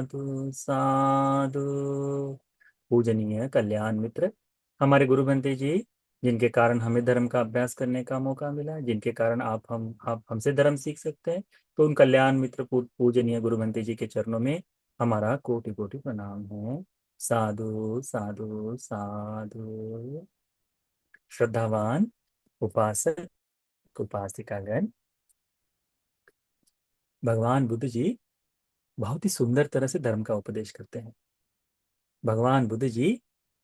साधु साधु। पूजनीय कल्याण मित्र, हमारे गुरु बनते जी, जिनके कारण हमें धर्म का अभ्यास करने का मौका मिला, जिनके कारण आप हमसे धर्म सीख सकते हैं, तो उन कल्याण मित्र पूजनीय गुरु बनते जी के चरणों में हमारा कोटि कोटि प्रणाम है। साधु साधु साधु। श्रद्धावान उपासक उपासिकागण, भगवान बुद्ध जी बहुत ही सुंदर तरह से धर्म का उपदेश करते हैं। भगवान बुद्ध जी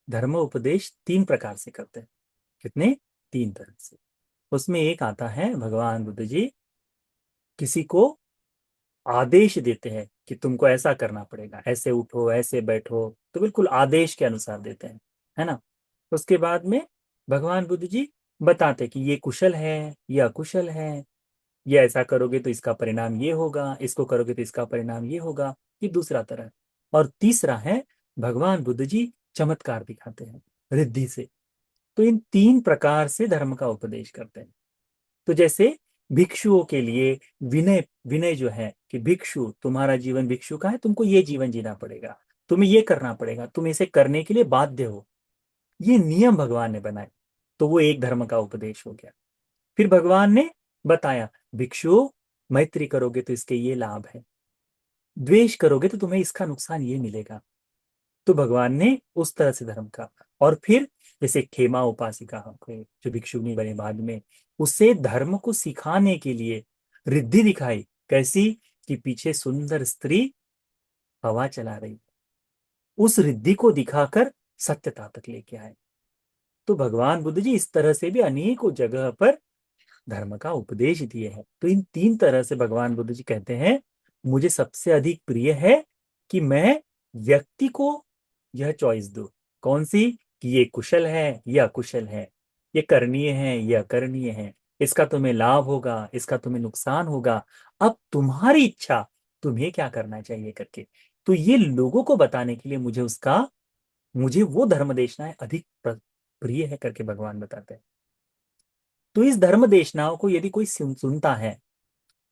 धर्म उपदेश तीन प्रकार से करते हैं। कितने? तीन तरह से। उसमें एक आता है, भगवान बुद्ध जी किसी को आदेश देते हैं कि तुमको ऐसा करना पड़ेगा, ऐसे उठो ऐसे बैठो, तो बिल्कुल आदेश के अनुसार देते हैं, है ना। उसके बाद में भगवान बुद्ध जी बताते कि ये कुशल है, ये अकुशल है, ये ऐसा करोगे तो इसका परिणाम ये होगा, इसको करोगे तो इसका परिणाम ये होगा। ये दूसरा तरह है। और तीसरा है, भगवान बुद्ध जी चमत्कार दिखाते हैं रिद्धि से। तो इन तीन प्रकार से धर्म का उपदेश करते हैं। तो जैसे भिक्षुओं के लिए विनय, विनय जो है कि भिक्षु, तुम्हारा जीवन भिक्षु का है, तुमको ये जीवन जीना पड़ेगा, तुम्हें ये करना पड़ेगा, तुम इसे करने के लिए बाध्य हो, ये नियम भगवान ने बनाए। तो वो एक धर्म का उपदेश हो गया। फिर भगवान ने बताया, भिक्षु मैत्री करोगे तो इसके ये लाभ है, द्वेष करोगे तो तुम्हें इसका नुकसान ये मिलेगा। तो भगवान ने उस तरह से धर्म का। और फिर जैसे खेमा उपासिका के जो भिक्षुनी बने बाद में, उसे धर्म को सिखाने के लिए रिद्धि दिखाई। कैसी? कि पीछे सुंदर स्त्री हवा चला रही, उस रिद्धि को दिखाकर सत्यता तक लेके आए। तो भगवान बुद्ध जी इस तरह से भी अनेकों जगह पर धर्म का उपदेश दिए हैं। तो इन तीन तरह से भगवान बुद्ध जी कहते हैं, मुझे सबसे अधिक प्रिय है कि मैं व्यक्ति को यह चॉइस दूं। कौन सी? कि ये कुशल है, ये अकुशल है, ये करणीय है, ये अकरणीय है, इसका तुम्हें लाभ होगा, इसका तुम्हें नुकसान होगा, अब तुम्हारी इच्छा, तुम्हें क्या करना चाहिए करके। तो ये लोगों को बताने के लिए मुझे वो धर्म देशनाएं अधिक प्रिय है करके भगवान बताते हैं। तो इस धर्म देशनाओं को यदि कोई सुनता है,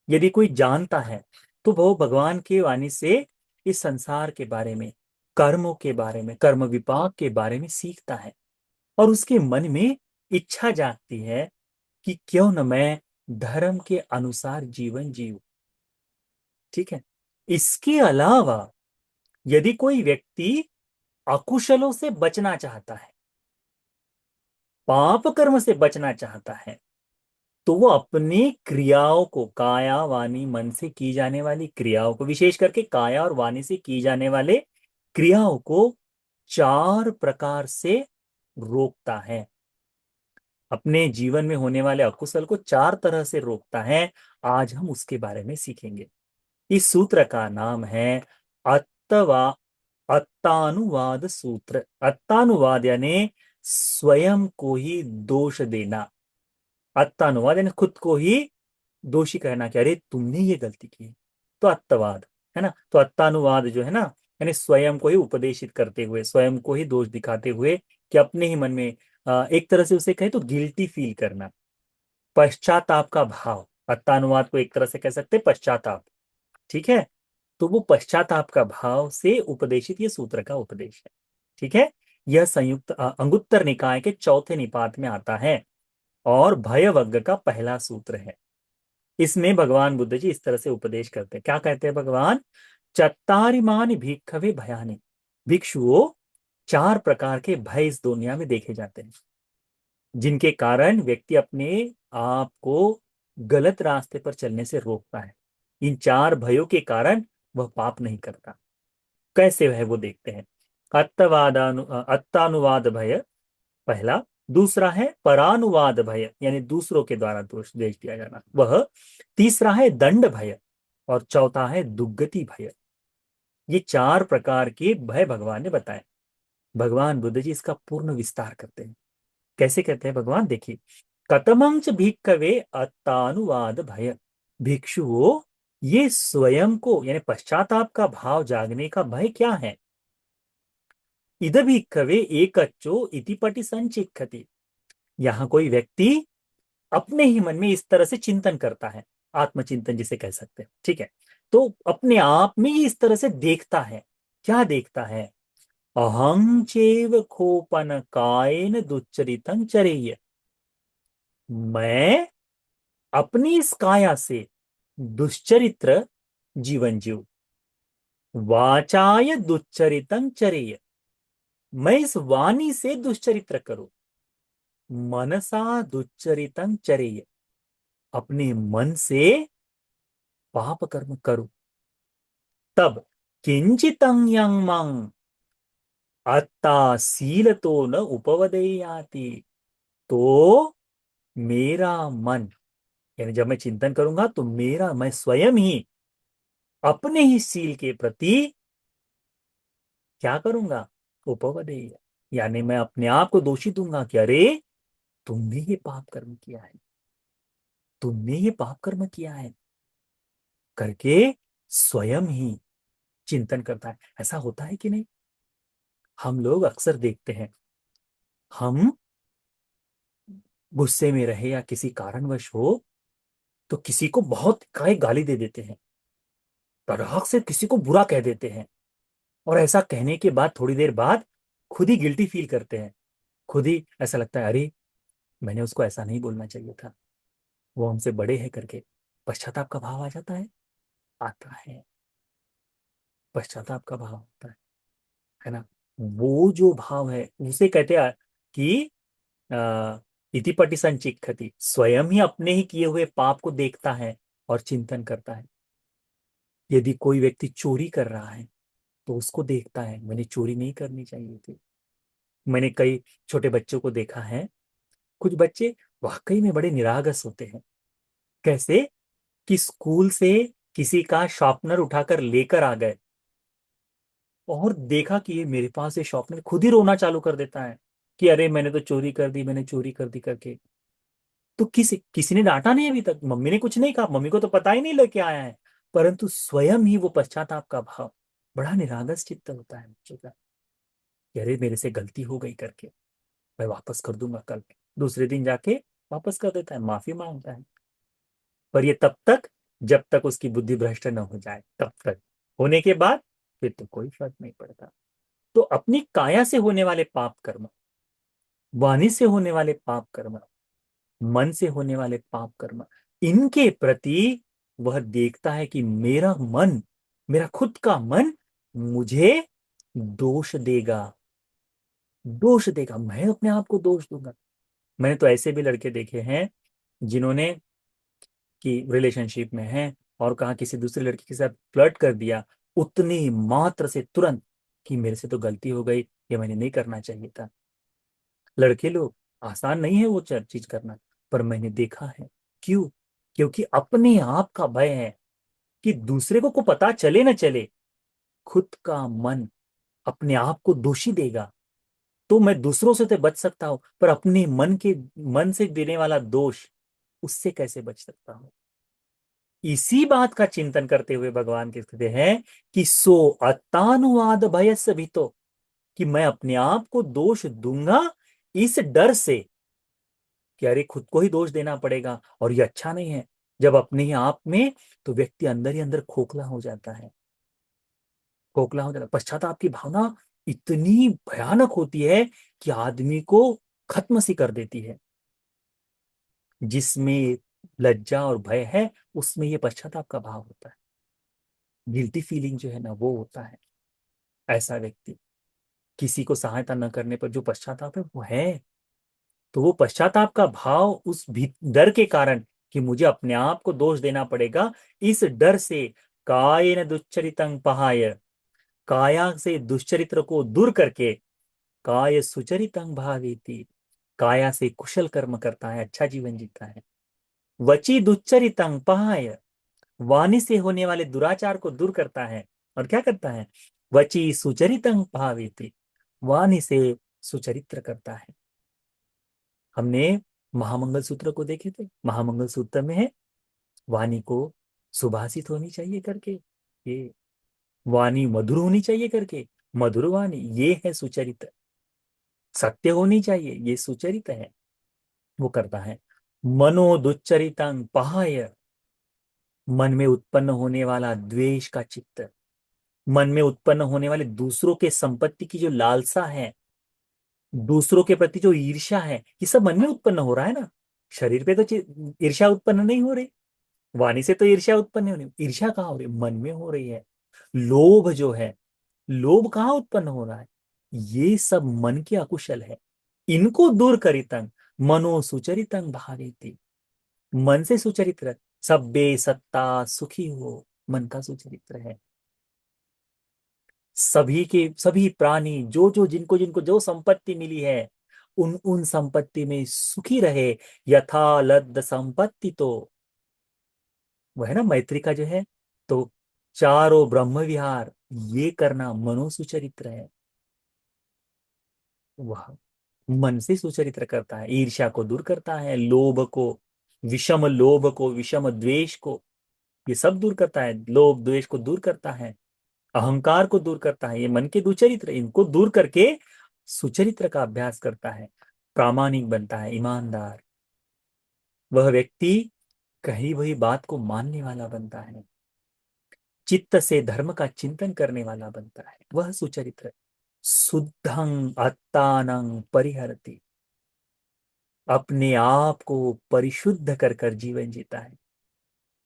यदि कोई जानता है, तो वो भगवान की वाणी से इस संसार के बारे में, कर्मों के बारे में, कर्म विपाक के बारे में सीखता है। और उसके मन में इच्छा जागती है कि क्यों न मैं धर्म के अनुसार जीवन जीऊं। ठीक है। इसके अलावा यदि कोई व्यक्ति अकुशलों से बचना चाहता है, पाप कर्म से बचना चाहता है, तो वो अपनी क्रियाओं को, काया वाणी मन से की जाने वाली क्रियाओं को, विशेष करके काया और वाणी से की जाने वाले क्रियाओं को चार प्रकार से रोकता है। अपने जीवन में होने वाले अकुशल को चार तरह से रोकता है। आज हम उसके बारे में सीखेंगे। इस सूत्र का नाम है अत्तवा अत्तानुवाद सूत्र। अत्तानुवाद यानी स्वयं को ही दोष देना। अत्तानुवाद यानी खुद को ही दोषी कहना कि अरे तुमने ये गलती की। तो अत्तवाद है ना। तो अत्तानुवाद जो है ना, यानी स्वयं को ही उपदेशित करते हुए, स्वयं को ही दोष दिखाते हुए, कि अपने ही मन में एक तरह से उसे कहे तो गिल्टी फील करना, पश्चाताप का भाव। अत्तानुवाद को एक तरह से कह सकते हैं पश्चाताप। ठीक है। तो वो पश्चाताप का भाव से उपदेशित ये सूत्र का उपदेश है। ठीक है। यह संयुक्त अंगुत्तर निकाय के चौथे निपात में आता है और भयवग्ग का पहला सूत्र है। इसमें भगवान बुद्ध जी इस तरह से उपदेश करते हैं। क्या कहते हैं भगवान? चत्तारिमानि भिक्खवे भयानि। भिक्षुओं, चार प्रकार के भय इस दुनिया में देखे जाते हैं, जिनके कारण व्यक्ति अपने आप को गलत रास्ते पर चलने से रोकता है। इन चार भयों के कारण वह पाप नहीं करता। कैसे है वो देखते हैं। अत्तानुवाद भय पहला। दूसरा है परानुवाद भय, यानी दूसरों के द्वारा दोष देश दिया जाना वह। तीसरा है दंड भय। और चौथा है दुर्गति भय। ये चार प्रकार के भय भगवान ने बताए। भगवान बुद्ध जी इसका पूर्ण विस्तार करते हैं। कैसे कहते हैं भगवान? देखिए, कतमंच भिक्खवे अत्तानुवाद भय। भिक्षुओं, ये स्वयं को यानी पश्चाताप का भाव जागने का भय क्या है? इद भिक्खवे एकच्चो इति पटि संचिक्षति। यहाँ कोई व्यक्ति अपने ही मन में इस तरह से चिंतन करता है, आत्मचिंतन जिसे कह सकते हैं। ठीक है। तो अपने आप में ही इस तरह से देखता है। क्या देखता है? अहं चैव खोपन कायेन दुच्चरितं चरेय। मैं अपनी इस काया से दुश्चरित्र जीवन जीव। वाचाय दुच्चरितं चरेय। मैं इस वाणी से दुश्चरित्र करूं। मनसा दुच्चरितं चरेय। अपने मन से पाप कर्म करूं। तब किंचितं यं मं अत्ता सील तो न उपवदेयाति। तो मेरा मन, यानी जब मैं चिंतन करूंगा तो मेरा मैं स्वयं ही अपने ही सील के प्रति क्या करूंगा? उपवदेय, यानी मैं अपने आप को दोषी दूंगा कि अरे तुमने ये पाप कर्म किया है, तुमने ये पाप कर्म किया है करके स्वयं ही चिंतन करता है। ऐसा होता है कि नहीं? हम लोग अक्सर देखते हैं, हम गुस्से में रहे या किसी कारणवश हो तो किसी को बहुत कई गाली दे देते हैं, तड़ाक से किसी को बुरा कह देते हैं, और ऐसा कहने के बाद थोड़ी देर बाद खुद ही गिल्टी फील करते हैं। खुद ही ऐसा लगता है अरे मैंने उसको ऐसा नहीं बोलना चाहिए था, वो हमसे बड़े हैं करके पश्चाताप का भाव आ जाता है। आता है, पश्चाताप का भाव आता है ना? वो जो भाव है उसे कहते हैं कि इतिपति संचिक्षति, स्वयं ही अपने ही किए हुए पाप को देखता है और चिंतन करता है। यदि कोई व्यक्ति चोरी कर रहा है तो उसको देखता है, मैंने चोरी नहीं करनी चाहिए थी। मैंने कई छोटे बच्चों को देखा है, कुछ बच्चे वाकई में बड़े निरागस होते हैं। कैसे? कि स्कूल से किसी का शॉर्पनर उठाकर लेकर आ गए और देखा कि ये मेरे पास ये शॉर्पनर, खुद ही रोना चालू कर देता है कि अरे मैंने तो चोरी कर दी, मैंने चोरी कर दी करके। तो किसी किसी ने डांटा नहीं अभी तक, मम्मी ने कुछ नहीं कहा, मम्मी को तो पता ही नहीं लेके आया है, परंतु स्वयं ही वो पश्चाताप का भाव, बड़ा निरागस चित्त होता है बच्चों का कि अरे मेरे से गलती हो गई करके मैं वापस कर दूंगा कल। दूसरे दिन जाके वापस कर देता है, माफी मांगता है। पर ये तब तक जब तक उसकी बुद्धि भ्रष्ट न हो जाए, तब तक। होने के बाद फिर तो कोई फर्क नहीं पड़ता। तो अपनी काया से होने वाले पाप कर्म, वाणी से होने वाले पाप कर्म, मन से होने वाले पाप कर्म, इनके प्रति वह देखता है कि मेरा मन, मेरा खुद का मन मुझे दोष देगा। दोष देगा, मैं अपने आप को दोष दूंगा। मैंने तो ऐसे भी लड़के देखे हैं जिन्होंने कि रिलेशनशिप में हैं और कहा किसी दूसरे लड़की के साथ फ्लर्ट कर दिया, उतनी मात्र से तुरंत कि मेरे से तो गलती हो गई, ये मैंने नहीं करना चाहिए था। लड़के लोग, आसान नहीं है वो चीज करना, पर मैंने देखा है। क्यों? क्योंकि अपने आप का भय है कि दूसरे को पता चले न चले, खुद का मन अपने आप को दोषी देगा। तो मैं दूसरों से तो बच सकता हूं, पर अपने मन से देने वाला दोष, उससे कैसे बच सकता हूं? इसी बात का चिंतन करते हुए भगवान कहते हैं कि सो अतानुवाद भय से भी, तो कि मैं अपने आप को दोष दूंगा इस डर से कि अरे खुद को ही दोष देना पड़ेगा और ये अच्छा नहीं है। जब अपने ही आप में, तो व्यक्ति अंदर ही अंदर खोखला हो जाता है। खोखला हो जाता है। पश्चाताप की भावना इतनी भयानक होती है कि आदमी को खत्म सी कर देती है। जिसमें लज्जा और भय है, उसमें ये पश्चाताप का भाव होता है। गिल्टी फीलिंग जो है ना, वो होता है। ऐसा व्यक्ति, किसी को सहायता न करने पर जो पश्चाताप है वो है। तो वो पश्चाताप का भाव उस भी डर के कारण कि मुझे अपने आप को दोष देना पड़ेगा, इस डर से कायेन दुश्चरितं पहाय, काया से दुश्चरित्र को दूर करके काय सुचरितं भावेति, काया से कुशल कर्म करता है, अच्छा जीवन जीता है। वची दुश्चरितं पहाय, वाणी से होने वाले दुराचार को दूर करता है। और क्या करता है? वची सुचरितं भावेति, वाणी से सुचरित्र करता है। हमने महामंगल सूत्र को देखे थे, महामंगल सूत्र में है वाणी को सुभाषित होनी चाहिए करके, ये वाणी मधुर होनी चाहिए करके, मधुर वाणी ये है सुचरित। सत्य होनी चाहिए, ये सुचरित है। वो करता है। मनो दुच्चरितं पहाय, मन में उत्पन्न होने वाला द्वेष का चित्त, मन में उत्पन्न होने वाले दूसरों के संपत्ति की जो लालसा है, दूसरों के प्रति जो ईर्ष्या है, ये सब मन में उत्पन्न हो रहा है ना। शरीर पे तो ईर्ष्या उत्पन्न नहीं हो रही, वाणी से तो ईर्ष्या उत्पन्न नहीं हो रही। ईर्ष्या कहाँ हो रही, मन में हो रही है। लोभ जो है, लोभ कहाँ उत्पन्न हो रहा है, ये सब मन के अकुशल है। इनको दूर करितंग मनो सुचरितंग भावेति। मन से सुचरित्र, सब्बे सत्ता सुखी हो, मन का सुचरित्र है। सभी के सभी प्राणी जो जो जिनको जिनको जो संपत्ति मिली है, उन उन संपत्ति में सुखी रहे। यथा लद्ध संपत्ति, तो वो है ना मैत्री का जो है, तो चारों ब्रह्म विहार ये करना मनोसुचरित्र है। वह मन से सुचरित्र करता है, ईर्ष्या को दूर करता है, लोभ को, विषम द्वेष को, ये सब दूर करता है। लोभ द्वेष को दूर करता है, अहंकार को दूर करता है। ये मन के दुचरित्र, इनको दूर करके सुचरित्र का अभ्यास करता है, प्रामाणिक बनता है, ईमानदार। वह व्यक्ति कही वही बात को मानने वाला बनता है, चित्त से धर्म का चिंतन करने वाला बनता है, वह सुचरित्र। शुद्धं अत्तानं परिहरति, अपने आप को परिशुद्ध कर कर जीवन जीता है।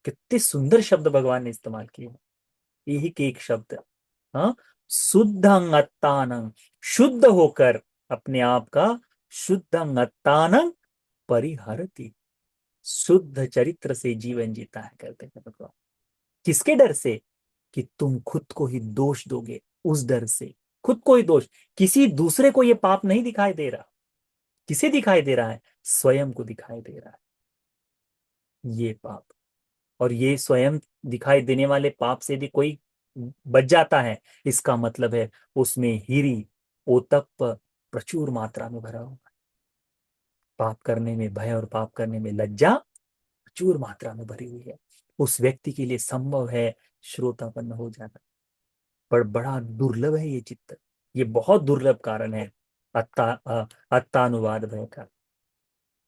कितने सुंदर शब्द भगवान ने इस्तेमाल किए हैं, एक एक शब्द। हाँ, शुद्धं अत्तानं, शुद्ध होकर अपने आप का, शुद्धं अत्तानं परिहरति, शुद्ध चरित्र से जीवन जीता है, कहते हैं भगवान। किसके डर से, कि तुम खुद को ही दोष दोगे, उस डर से। खुद को ही दोष, किसी दूसरे को ये पाप नहीं दिखाई दे रहा। किसे दिखाई दे रहा है, स्वयं को दिखाई दे रहा है ये पाप। और ये स्वयं दिखाई देने वाले पाप से यदि कोई बच जाता है, इसका मतलब है उसमें हिरी ओतप्प प्रचुर मात्रा में भरा हुआ है। पाप करने में भय और पाप करने में लज्जा प्रचुर मात्रा में भरी हुई है। उस व्यक्ति के लिए संभव है श्रोतापन्न हो जाना, पर बड़ा दुर्लभ है ये चित्त। ये बहुत दुर्लभ कारण है अत्तानुवाद भय का।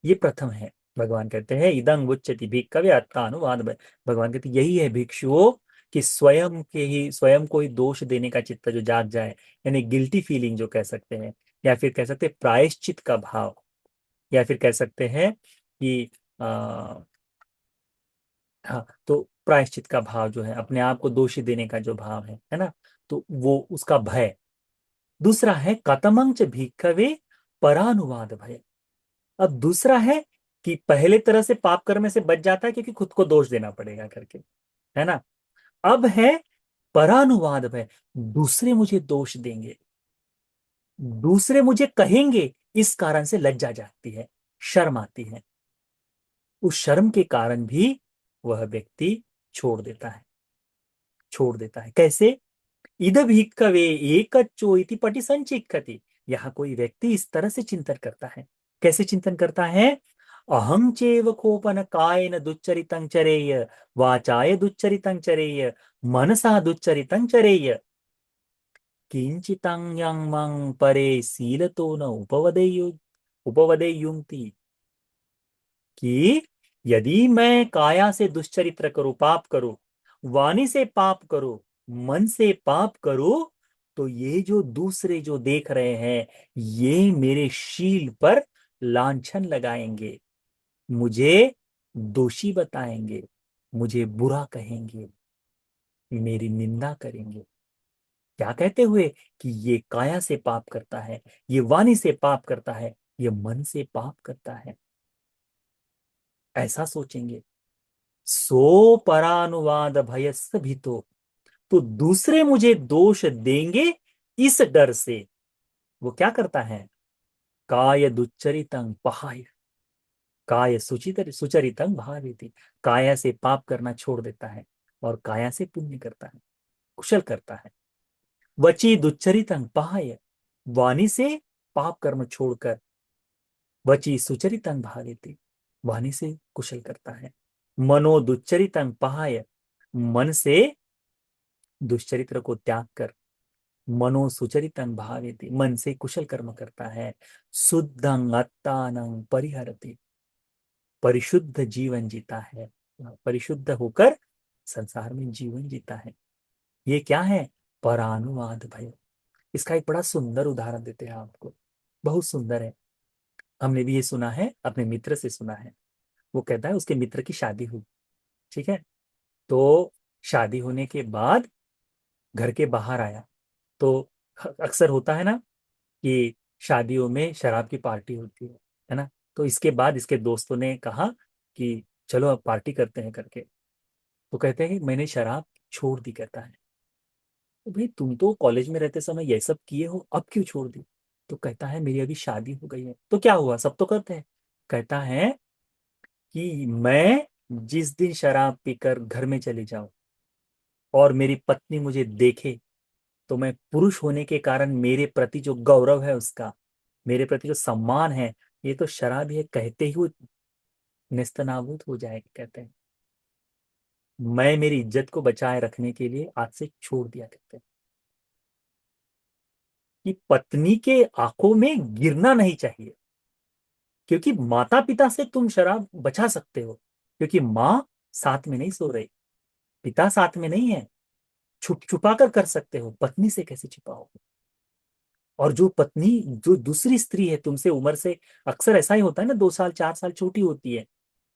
ये प्रथम है। भगवान कहते हैं इदं उच्यति भिक्खवे अत्तानुवाद भय। भगवान कहते हैं यही है भिक्षुओं, कि स्वयं को ही दोष देने का चित्त जो जाग जाए, यानी गिल्टी फीलिंग जो कह सकते हैं, या फिर कह सकते हैं प्रायश्चित का भाव, या फिर कह सकते हैं कि हाँ, तो प्रायश्चित का भाव जो है, अपने आप को दोषी देने का जो भाव है ना, तो वो उसका भय। दूसरा है कतमंच भिक्खवे परानुवाद भय। अब दूसरा है कि पहले तरह से पाप करने से बच जाता है, क्योंकि खुद को दोष देना पड़ेगा करके, है ना। अब है परानुवाद भय, दूसरे मुझे दोष देंगे, दूसरे मुझे कहेंगे, इस कारण से लज्जा जागती है, शर्म आती है। उस शर्म के कारण भी वह व्यक्ति छोड़ देता है, छोड़ देता है। कैसे, इद भिक्खवे एकच्चो इति पटि संचिक्खति। यहाँ कोई व्यक्ति इस तरह से चिंतन करता है। कैसे चिंतन करता है, अहं चेव कोपन कायेन दुच्चरितं चरेय, वाचाय दुच्चरितं चरेय, मनसा दुच्चरितं चरेय, किंचितं यं मं परे सीलतो न उपवदेयुंक्ति। कि यदि मैं काया से दुश्चरित्र करूं, पाप करूं, वाणी से पाप करूं, मन से पाप करूं, तो ये जो दूसरे जो देख रहे हैं, ये मेरे शील पर लांछन लगाएंगे, मुझे दोषी बताएंगे, मुझे बुरा कहेंगे, मेरी निंदा करेंगे। क्या कहते हुए, कि ये काया से पाप करता है, ये वाणी से पाप करता है, ये मन से पाप करता है, ऐसा सोचेंगे। सो परानुवाद भयस्य भीतो, तो दूसरे मुझे दोष देंगे, इस डर से वो क्या करता है, काय दुच्चरितं पहाय, काय सुचरितं भावेति, काया से पाप करना छोड़ देता है, और काया से पुण्य करता है, कुशल करता है। वची दुच्चरितं पहाय, वाणी से पाप कर्म छोड़कर, वची सुचरितं भावेति, वाणी से कुशल करता है। मनो दुच्चरितं पहाय, मन से दुश्चरित्र को त्याग कर, मनो सुचरितं भावेति, मन से कुशल कर्म करता है। शुद्धं अत्तानं परिहरति, परिशुद्ध जीवन जीता है, परिशुद्ध होकर संसार में जीवन जीता है। ये क्या है? परानुवाद भय। इसका एक बड़ा सुंदर उदाहरण देते हैं आपको, बहुत सुंदर है। हमने भी ये सुना है, अपने मित्र से सुना है। वो कहता है उसके मित्र की शादी हुई, ठीक है। तो शादी होने के बाद घर के बाहर आया, तो अक्सर होता है ना कि शादियों में शराब की पार्टी होती है ना। तो इसके बाद इसके दोस्तों ने कहा कि चलो अब पार्टी करते हैं करके। तो कहते हैं कि मैंने शराब छोड़ दी, कहता है। तो भाई तुम तो कॉलेज में रहते समय ये सब किए हो, अब क्यों छोड़ दी? तो कहता है मेरी अभी शादी हो गई है। तो क्या हुआ, सब तो करते हैं। कहता है कि मैं जिस दिन शराब पीकर घर में चले जाऊं और मेरी पत्नी मुझे देखे, तो मैं पुरुष होने के कारण मेरे प्रति जो गौरव है उसका, मेरे प्रति जो सम्मान है, ये तो शराब ये कहते ही वो नेस्तनाबूद हो जाएगा, कहते हैं। मैं मेरी इज्जत को बचाए रखने के लिए आज से छोड़ दिया, कहते हैं। कि पत्नी के आंखों में गिरना नहीं चाहिए, क्योंकि माता पिता से तुम शराब बचा सकते हो, क्योंकि माँ साथ में नहीं सो रही, पिता साथ में नहीं है। छुप छुपा कर सकते हो, पत्नी से कैसे छिपाओगे? और जो पत्नी, जो दूसरी स्त्री है तुमसे उम्र से, अक्सर ऐसा ही होता है ना, 2 साल 4 साल छोटी होती है,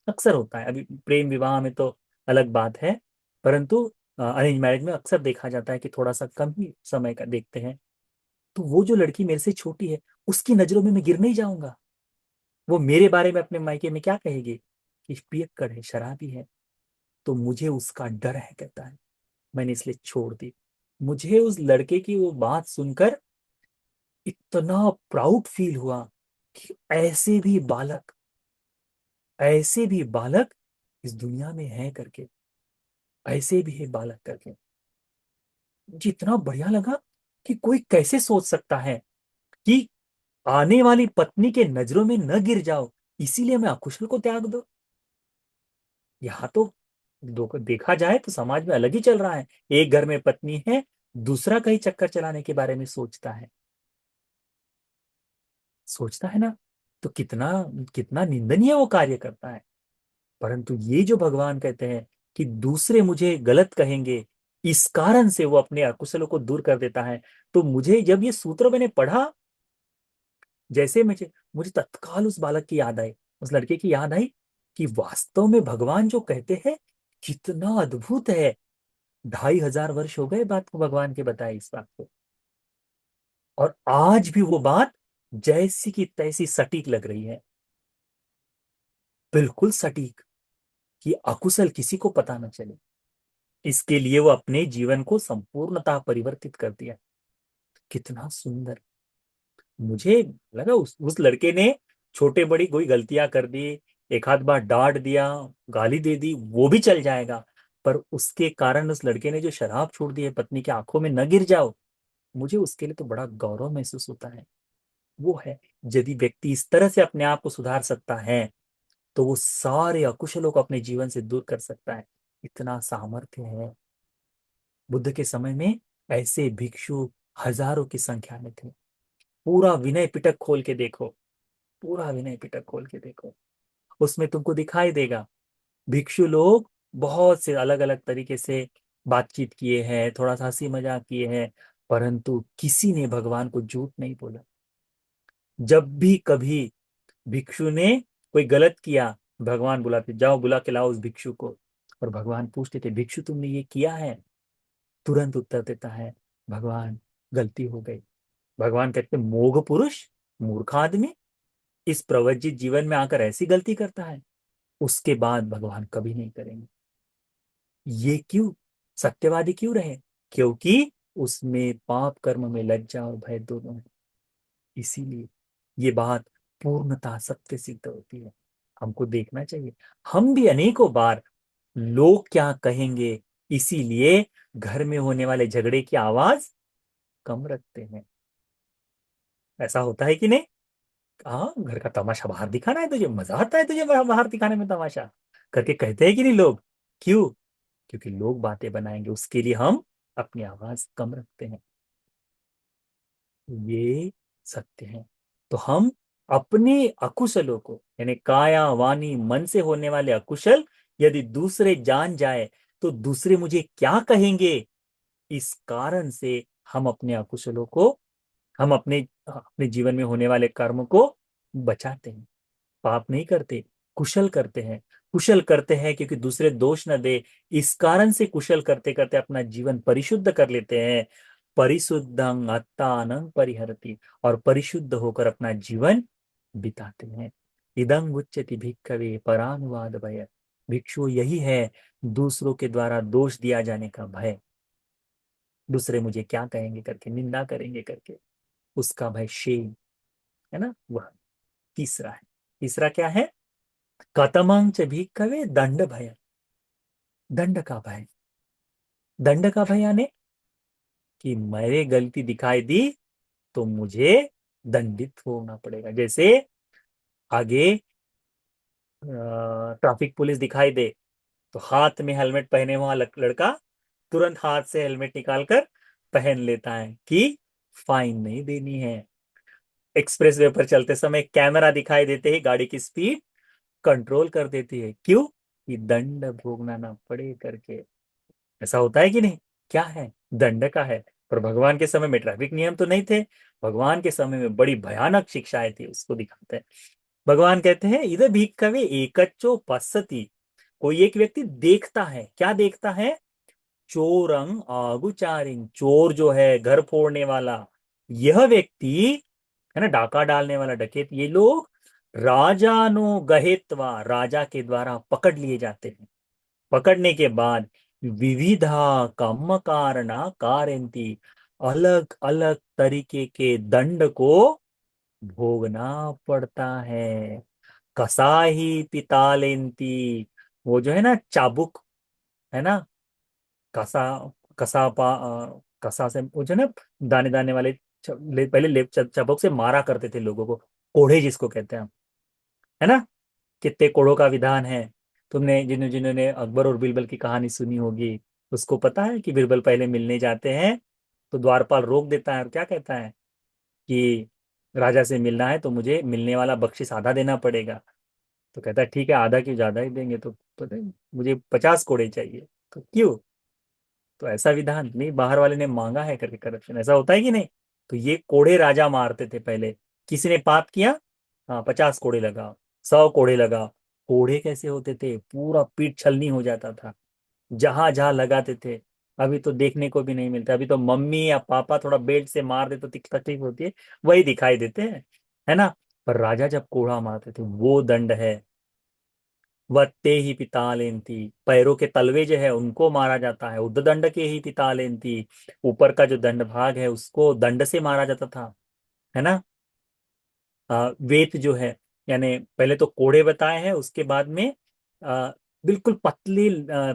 अक्सर होता है। अभी प्रेम विवाह में तो अलग बात है, परंतु अरेंज मैरिज में अक्सर देखा जाता है कि थोड़ा सा कम ही समय का देखते हैं। तो वो जो लड़की मेरे से छोटी है, उसकी नजरों में मैं गिर नहीं जाऊंगा। वो मेरे बारे में अपने मायके में क्या कहेगी कि पियक्कड़ है, शराबी है। तो मुझे उसका डर है, कहता है, मैंने इसलिए छोड़ दी। मुझे उस लड़के की वो बात सुनकर इतना प्राउड फील हुआ कि ऐसे भी बालक इस दुनिया में है करके, ऐसे भी है बालक करके। मुझे इतना बढ़िया लगा कि कोई कैसे सोच सकता है कि आने वाली पत्नी के नजरों में न गिर जाओ, इसीलिए मैं अकुशल को त्याग दो। यहाँ तो देखा जाए तो समाज में अलग ही चल रहा है। एक घर में पत्नी है, दूसरा कहीं चक्कर चलाने के बारे में सोचता है, सोचता है ना। तो कितना कितना निंदनीय वो कार्य करता है। परंतु ये जो भगवान कहते हैं कि दूसरे मुझे गलत कहेंगे, इस कारण से वो अपने अकुशलों को दूर कर देता है। तो मुझे जब ये सूत्र मैंने पढ़ा, जैसे मुझे मुझे तत्काल उस बालक की याद आई, उस लड़के की याद आई कि वास्तव में भगवान जो कहते हैं कितना अद्भुत है। 2500 वर्ष हो गए बात को, भगवान के बताए इस बात को, और आज भी वो बात जैसी की तैसी सटीक लग रही है, बिल्कुल सटीक, कि अकुशल किसी को पता न चले। इसके लिए वो अपने जीवन को संपूर्णतः परिवर्तित कर दिया। कितना सुंदर। मुझे लगा उस लड़के ने छोटे बड़ी कोई गलतियां कर दी, एक आध बार डांट दिया, गाली दे दी, वो भी चल जाएगा। पर उसके कारण उस लड़के ने जो शराब छोड़ दी है, पत्नी की आंखों में न गिर जाओ, मुझे उसके लिए तो बड़ा गौरव महसूस होता है। वो है, यदि व्यक्ति इस तरह से अपने आप को सुधार सकता है, तो वो सारे अकुशलों को अपने जीवन से दूर कर सकता है। इतना सामर्थ्य है। बुद्ध के समय में ऐसे भिक्षु हजारों की संख्या में थे। पूरा विनय पिटक खोल के देखो, पूरा विनय पिटक खोल के देखो, उसमें तुमको दिखाई देगा। भिक्षु लोग बहुत से अलग अलग तरीके से बातचीत किए हैं, थोड़ा सा हंसी मजाक किए हैं, परंतु किसी ने भगवान को झूठ नहीं बोला। जब भी कभी भिक्षु ने कोई गलत किया, भगवान बुलाते, जाओ बुला के लाओ उस भिक्षु को। और भगवान पूछते थे, भिक्षु तुमने ये किया है? तुरंत उत्तर देता है, भगवान गलती हो गई। भगवान कहते, मोघ पुरुष, मूर्ख आदमी, इस प्रवज्जित जीवन में आकर ऐसी गलती करता है। उसके बाद भगवान कभी नहीं करेंगे। ये क्यों? सत्यवादी क्यों रहे? क्योंकि उसमें पाप कर्म में लज्जा और भय दोनों है। इसीलिए ये बात पूर्णतः सत्य सिद्ध होती है। हमको देखना चाहिए। हम भी अनेकों बार लोग क्या कहेंगे, इसीलिए घर में होने वाले झगड़े की आवाज कम रखते हैं। ऐसा होता है कि नहीं? हाँ, घर का तमाशा बाहर दिखाना है तुझे, मजा आता है तुझे बाहर दिखाने में तमाशा, करके कहते हैं कि नहीं लोग? क्यों? क्योंकि लोग बातें बनाएंगे, उसके लिए हम अपनी आवाज कम रखते हैं। ये सत्य है। तो हम अपने अकुशलों को, यानी काया वाणी मन से होने वाले अकुशल, यदि दूसरे जान जाए, तो दूसरे मुझे क्या कहेंगे, इस कारण से हम अपने अकुशलों को, हम अपने अपने जीवन में होने वाले कर्म को बचाते हैं। पाप नहीं करते, कुशल करते हैं। कुशल करते हैं क्योंकि दूसरे दोष न दे, इस कारण से कुशल करते करते अपना जीवन परिशुद्ध कर लेते हैं। परिशुद्धं अत्तानं परिहरति, और परिशुद्ध होकर अपना जीवन बिताते हैं। इदं उच्यति भिक्खवे परानुवाद भय। भिक्षु, यही है दूसरों के द्वारा दोष दिया जाने का भय। दूसरे मुझे क्या कहेंगे करके, निंदा करेंगे करके, उसका भय, शेम, है ना, वह तीसरा है। तीसरा क्या है? कतमं च भिक्खवे दंड भय। दंड का भय। दंड का भय यानी कि मेरे गलती दिखाई दी तो मुझे दंडित होना पड़ेगा। जैसे आगे ट्रैफिक पुलिस दिखाई दे तो हाथ में हेलमेट पहने हुआ लड़का तुरंत हाथ से हेलमेट निकालकर पहन लेता है कि फाइन नहीं देनी है। एक्सप्रेस वे पर चलते समय कैमरा दिखाई देते ही गाड़ी की स्पीड कंट्रोल कर देती है। क्यों? कि दंड भोगना ना पड़े करके। ऐसा होता है कि नहीं? क्या है? दंड का है। पर भगवान के समय में ट्रैफिक नियम तो नहीं थे। भगवान के समय में बड़ी भयानक शिक्षाएं थी, उसको दिखाते हैं। भगवान कहते हैं, इधर भिक्खवे एकच्चो पश्यति। कोई एक व्यक्ति देखता है। क्या देखता है? चोरंग आगुचारिंग, चोर जो है, घर फोड़ने वाला, यह व्यक्ति, है ना, डाका डालने वाला डकैत, ये लोग राजानो गहेत्वा, राजा के द्वारा पकड़ लिए जाते हैं। पकड़ने के बाद विविधा कम कारणा कारयन्ति, अलग अलग तरीके के दंड को भोगना पड़ता है। कसाही पितालेंती, वो जो है ना चाबुक, है ना, कसा, कसा कसा से वो जो है ना, दाने दाने वाले पहले चाबुक से मारा करते थे लोगों को। कोड़े जिसको कहते हैं हम, है ना। कितने कोड़ों का विधान है। तुमने जिन्होंने अकबर और बीरबल की कहानी सुनी होगी, उसको पता है कि बीरबल पहले मिलने जाते हैं तो द्वारपाल रोक देता है और क्या कहता है कि राजा से मिलना है तो मुझे मिलने वाला बख्शिश आधा देना पड़ेगा। तो कहता है ठीक है, आधा क्यों, ज्यादा ही देंगे। तो पता है, मुझे 50 कोड़े चाहिए। तो क्यों? तो ऐसा विधान नहीं, बाहर वाले ने मांगा है करके करप्शन, ऐसा होता है कि नहीं। तो ये कोड़े राजा मारते थे पहले। किसी ने पाप किया, हाँ 50 कोड़े लगाओ, 100 कोड़े लगाओ। कोड़े कैसे होते थे? पूरा पीठ छलनी हो जाता था, जहां जहां लगाते थे। अभी तो देखने को भी नहीं मिलता। अभी तो मम्मी या पापा थोड़ा बेल्ट से मार दे तो तकलीफ होती है, वही दिखाई देते हैं, है ना। पर राजा जब कोड़ा मारते थे वो दंड है। वत्ते ही पितालेन्ति, पैरों के तलवे जो है उनको मारा जाता है। उद्दंड के ही पितालेन्ति, ऊपर का जो दंड भाग है उसको दंड से मारा जाता था, है ना। वेत जो है, यानी पहले तो कोड़े बताए हैं, उसके बाद में आ, बिल्कुल पतली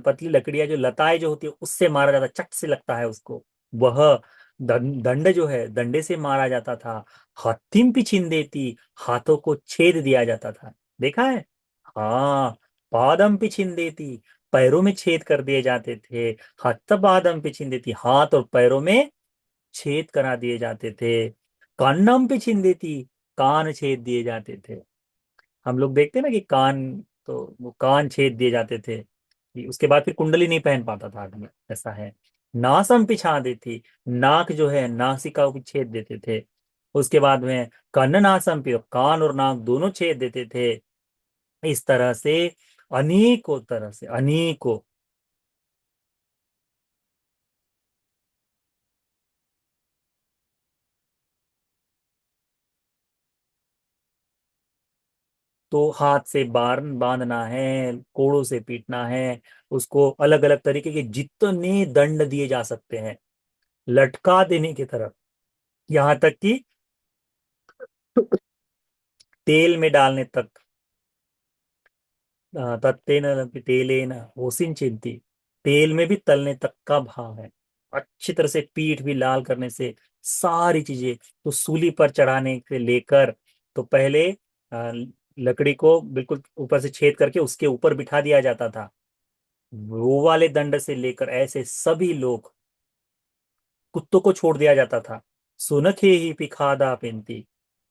पतली लकड़ियां जो लताएं जो होती है उससे मारा जाता, चट से लगता है उसको, वह दंड जो है डंडे से मारा जाता था। हत्थिम पिछिंदेती, हाथों को छेद दिया जाता था। देखा है? हाँ। पादम पिछिंदेती, पैरों में छेद कर दिए जाते थे। हस्त पादम पिछिंदेती, हाथ और पैरों में छेद करा दिए जाते थे। कान्नम पिछिंदेती, कान छेद दिए जाते थे। हम लोग देखते हैं ना कि कान, तो वो कान छेद दिए जाते थे कि उसके बाद फिर कुंडली नहीं पहन पाता था आदमी, ऐसा है। नासम पिछा देती, नाक जो है नासिका को छेद देते थे। उसके बाद में कन्न नासम पे, कान और नाक दोनों छेद देते थे। इस तरह से अनेकों तरह से, अनेकों। तो हाथ से बांधना है, कोड़ों से पीटना है, उसको अलग अलग तरीके के जितने दंड दिए जा सकते हैं, लटका देने की तरफ, यहाँ तक कि तेल में डालने तक। तत्तेन तेलेन ओसिंचिंती, तेल में भी तलने तक का भाव है। अच्छी तरह से पीठ भी लाल करने से, सारी चीजें। तो सूली पर चढ़ाने से लेकर, तो पहले लकड़ी को बिल्कुल ऊपर से छेद करके उसके ऊपर बिठा दिया जाता था, वो वाले दंड से लेकर ऐसे सभी लोग, कुत्तों को छोड़ दिया जाता था। सुनखे ही पिखादा पेंती,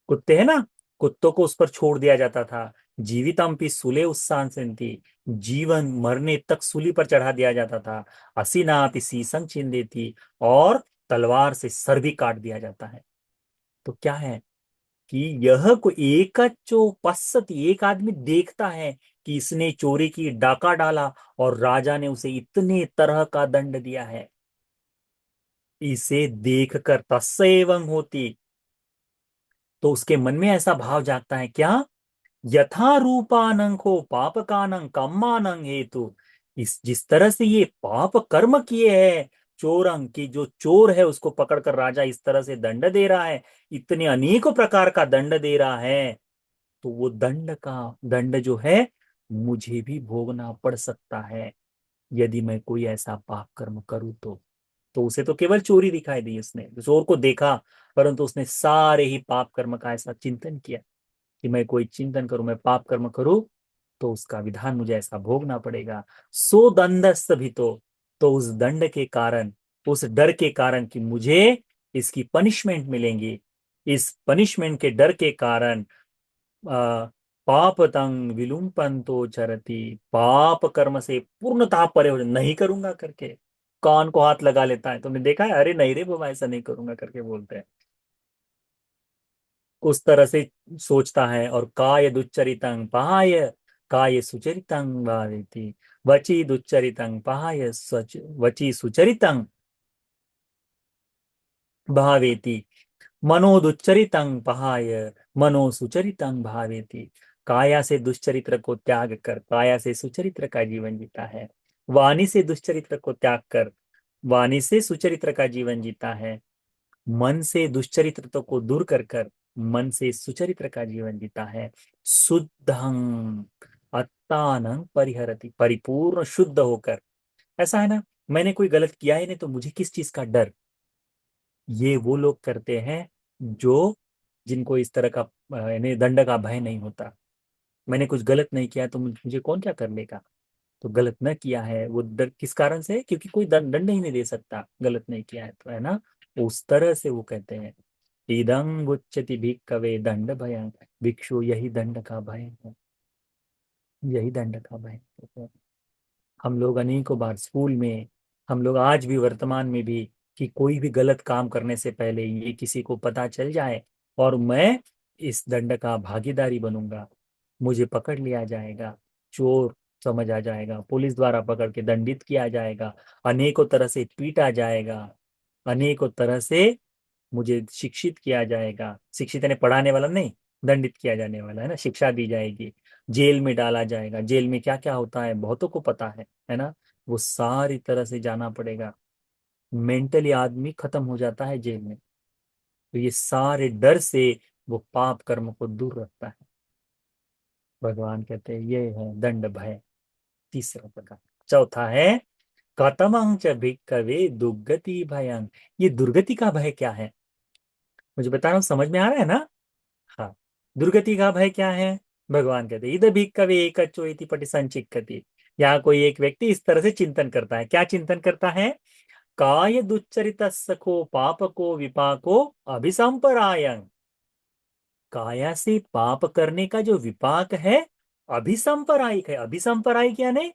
कुत्ते हैं ना, कुत्तों को उस पर छोड़ दिया जाता था। जीवितम पी सूले उत्साहती, जीवन मरने तक सूली पर चढ़ा दिया जाता था। असीनाति सीसं छीन देती, और तलवार से सर भी काट दिया जाता है। तो क्या है कि यह को एक पश्यति, एक आदमी देखता है कि इसने चोरी की, डाका डाला, और राजा ने उसे इतने तरह का दंड दिया है। इसे देखकर तस्य एवं होती, तो उसके मन में ऐसा भाव जागता है क्या, यथा रूपानं को पापकानं कम्मानं हेतु, इस जिस तरह से ये पाप कर्म किए हैं, चोरंग की जो चोर है उसको पकड़कर राजा इस तरह से दंड दे रहा है, इतने अनेकों प्रकार का दंड दे रहा है, तो वो दंड जो है मुझे भी भोगना पड़ सकता है, यदि मैं कोई ऐसा पाप कर्म करूं तो उसे तो केवल चोरी दिखाई दी, उसने चोर को देखा, परंतु उसने सारे ही पाप कर्म का ऐसा चिंतन किया कि मैं कोई चिंतन करूं, मैं पाप कर्म करूं, तो उसका विधान मुझे ऐसा भोगना पड़ेगा। सो दंडस्त भी तो उस दंड के कारण, उस डर के कारण कि मुझे इसकी पनिशमेंट मिलेंगी, इस पनिशमेंट के डर के कारण पाप तंग विलुम्पंतो चरती, पाप कर्म से पूर्णतः परे हो नहीं करूंगा करके कान को हाथ लगा लेता है। तुमने देखा है, अरे नहीं रे बाबा ऐसा नहीं करूंगा करके बोलते हैं, उस तरह से सोचता है। और काय दुच्चरितं पहाय, काय सुचरितं भावेति, वची दुच्चरितं पहाय वची सुचरितं भावेति, मनो दुच्चरितं पहाय मनो सुचरितं भावेति। काया से दुश्चरित्र को त्याग कर काया से सुचरित्र का जीवन जीता है, वाणी से दुश्चरित्र को त्याग कर वाणी से सुचरित्र का जीवन जीता है, मन से दुश्चरित्र को दूर कर कर मन से सुचरित्र का जीवन जीता है। शुद्धं अत्तानं परिहरति, परिपूर्ण शुद्ध होकर। ऐसा है ना, मैंने कोई गलत किया ही नहीं तो मुझे किस चीज का डर। ये वो लोग करते हैं जो जिनको इस तरह का यानी दंड का भय नहीं होता। मैंने कुछ गलत नहीं किया तो मुझे कौन क्या कर लेगा। तो गलत न किया है वो डर किस कारण से, क्योंकि कोई दंड ही नहीं दे सकता गलत नहीं किया है तो, है ना। उस तरह से वो कहते हैं इदं गुच्यति भिक्खवे दंड भयं, भिक्षु यही दंड का भय है, यही दंड का भय है। हम लोग अनेकों बार स्कूल में, हम लोग आज भी वर्तमान में भी, कि कोई भी गलत काम करने से पहले ये किसी को पता चल जाए और मैं इस दंड का भागीदारी बनूंगा, मुझे पकड़ लिया जाएगा, चोर समझ आ जाएगा, पुलिस द्वारा पकड़ के दंडित किया जाएगा, अनेकों तरह से पीटा जाएगा, अनेकों तरह से मुझे शिक्षित किया जाएगा। शिक्षित यानी पढ़ाने वाला नहीं, दंडित किया जाने वाला है ना, शिक्षा दी जाएगी, जेल में डाला जाएगा। जेल में क्या क्या होता है बहुतों को पता है ना। वो सारी तरह से जाना पड़ेगा, मेंटली आदमी खत्म हो जाता है जेल में। तो ये सारे डर से वो पाप कर्म को दूर रखता है। भगवान कहते हैं ये है दंड भय, तीसरा प्रकार। चौथा है कतमं च भिक्खवे दुर्गति भयं, ये दुर्गति का भय क्या है, मुझे बता रहा हूँ, समझ में आ रहा है ना। हाँ, दुर्गति का भय क्या है। भगवान कहते हैं इद भिक्खवे एकच्चो इति पटि संचिक्खति, यहाँ कोई एक व्यक्ति इस तरह से चिंतन करता है। क्या चिंतन करता है, काय दुच्चरित सखो पापको विपाको अभिसंपरायं, काया से पाप करने का जो विपाक है अभिसंपरायिक है। अभिसंपरायिक यानी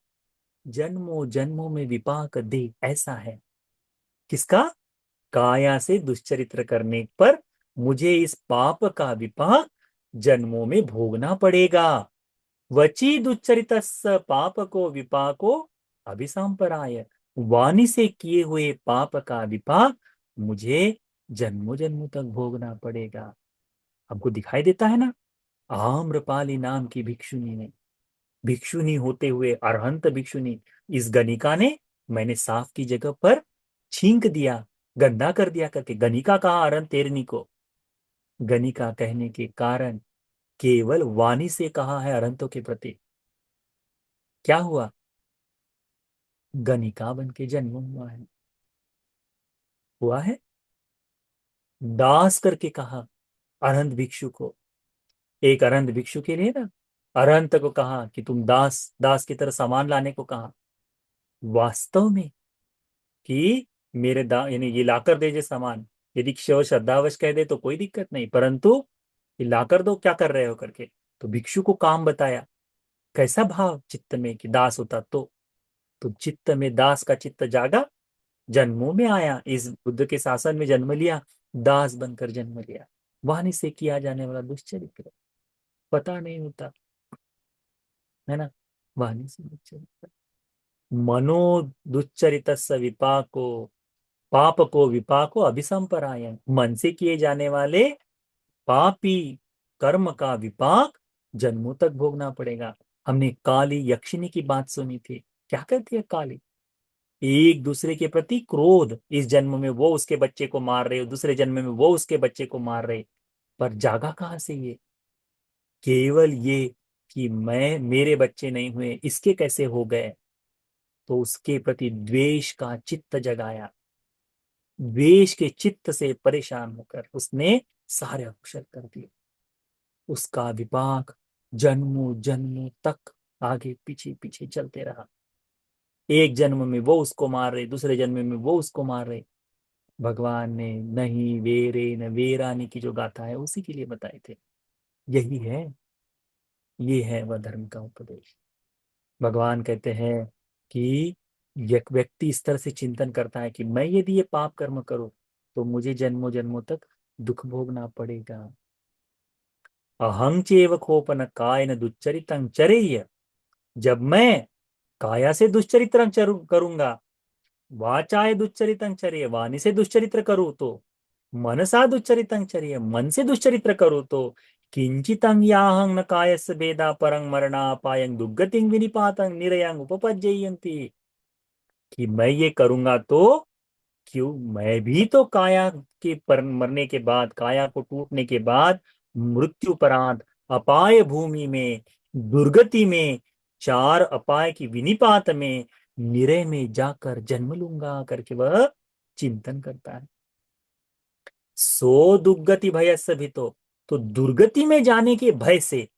जन्मों जन्मों में विपाक दे, ऐसा है। किसका, काया से दुश्चरित्र करने पर मुझे इस पाप का विपाक जन्मों में भोगना पड़ेगा। वची दुच्चरित पाप को विपाको अभिसंपराय, वाणी से किए हुए पाप का विपाक मुझे जन्मों जन्मों तक भोगना पड़ेगा। हमको दिखाई देता है ना, आम्रपाली नाम की भिक्षुनी ने, भिक्षुनी होते हुए अरहंत भिक्षुनी, इस गणिका ने मैंने साफ की जगह पर छींक दिया, गंदा कर दिया करके गणिका कहा अरहंत तेरनी को। गणिका कहने के कारण, केवल वाणी से कहा है अरहंतों के प्रति, क्या हुआ, गणिका बन के जन्म हुआ है, हुआ है। दास करके कहा अरहंत भिक्षु को, एक अरहंत भिक्षु के लिए ना अरहंत को कहा कि तुम दास, दास की तरह सामान लाने को कहा। वास्तव में कि मेरे दा यानी ये लाकर दे जे सामान, यदि केवल श्रद्धावश कह दे तो कोई दिक्कत नहीं, परंतु ये लाकर दो क्या कर रहे हो करके, तो भिक्षु को काम बताया, कैसा भाव चित्त में कि दास होता तो चित्त में दास का चित्त जागा, जन्मों में आया, इस बुद्ध के शासन में जन्म लिया, दास बनकर जन्म लिया। वाणी से किया जाने वाला दुष्चरित्र पता नहीं होता, है ना। वाणी से दुष्चरित्र, मनो दुच्चरित विपाको, पाप को विपाको अभिसंपरायण, मन से किए जाने वाले पापी कर्म का विपाक जन्मों तक भोगना पड़ेगा। हमने काली यक्षिनी की बात सुनी थी। क्या करती है काली? एक दूसरे के प्रति क्रोध, इस जन्म में वो उसके बच्चे को मार रहे हो, दूसरे जन्म में वो उसके बच्चे को मार रहे, पर जागा कहां से ये? केवल ये कि मैं, मेरे बच्चे नहीं हुए, इसके कैसे हो गए, तो उसके प्रति द्वेष का चित्त जगाया। द्वेष के चित्त से परेशान होकर उसने सारे अकुशल कर दिए। उसका विपाक जन्मों जन्मों तक आगे पीछे पीछे चलते रहा। एक जन्म में वो उसको मार रहे, दूसरे जन्म में वो उसको मार रहे। भगवान ने नहीं वेरे न वेरानी की जो गाथा है उसी के लिए बताए थे। यही है, ये है वह धर्म का उपदेश। भगवान कहते हैं कि एक व्यक्ति इस तरह से चिंतन करता है कि मैं यदि ये पाप कर्म करूं तो मुझे जन्मों जन्मों तक दुख भोगना पड़ेगा। अहं चेव खोपन काय न दुच्चरितं चरेय, जब मैं काया से दुष्चरित्र करूंगा, वाचाय दुश्चरितं चर्य, वाणी से दुष्चरित्र करूँ तो, मनसा दुश्चरितं चर्य, मन से दुष्चरित्र करूँ तो, किंचितं याहं न कायस्य भेदा परं मरणापायं दुर्गतिं विनिपातं निरयं उपपज्जयन्ति, कि मैं ये करूंगा तो क्यों, मैं भी तो काया के पर मरने के बाद, काया को टूटने के बाद मृत्युपरांत अपाय भूमि में, दुर्गति में, चार अपाय की विनिपात में, निरय में जाकर जन्म लूंगा करके वह चिंतन करता है। सो दुर्गति भय से भी तो दुर्गति में जाने के भय से,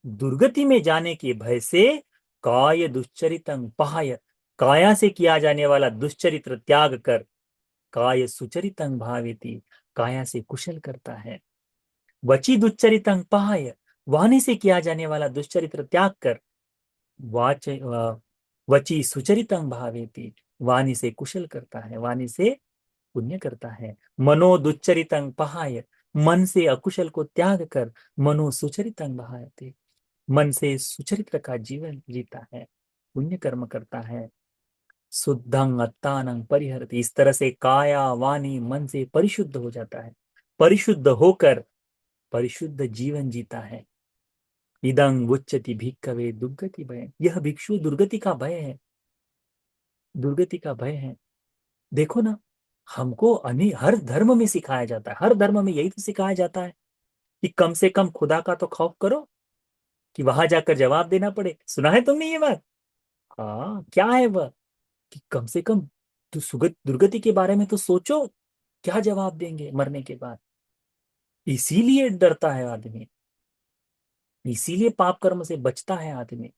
दुर्गति में जाने के भय से काय दुश्चरितं पहाय, काया से किया जाने वाला दुश्चरित्र त्याग कर काय सुचरितं भावेति, काया से कुशल करता है। वची दुश्चरितं पहाय, वाणी से किया जाने वाला दुश्चरित्र त्याग कर वची सुचरितं भावेति, वाणी से कुशल करता है, वाणी से पुण्य करता है। मनो दुश्चरितं पहाय, मन से अकुशल को त्याग कर मनो सुचरितं भावेति, मन से सुचरित्र का जीवन जीता है, पुण्य कर्म करता है। शुद्धं अत्तानं परिहरति, इस तरह से काया वाणी मन से परिशुद्ध हो जाता है, परिशुद्ध होकर परिशुद्ध जीवन जीता है। इदं उच्चति भिक्खवे दुर्गति भय, यह भिक्षु दुर्गति का भय है, दुर्गति का भय है। देखो ना, हमको हर धर्म में सिखाया जाता है, हर धर्म में यही तो सिखाया जाता है कि कम से कम खुदा का तो खौफ करो, कि वहां जाकर जवाब देना पड़े। सुना है तुमने ये बात? हाँ, क्या है वह, कि कम से कम तो सुगत दुर्गति के बारे में तो सोचो, क्या जवाब देंगे मरने के बाद। इसीलिए डरता है आदमी, इसीलिए पाप कर्म से बचता है आदमी,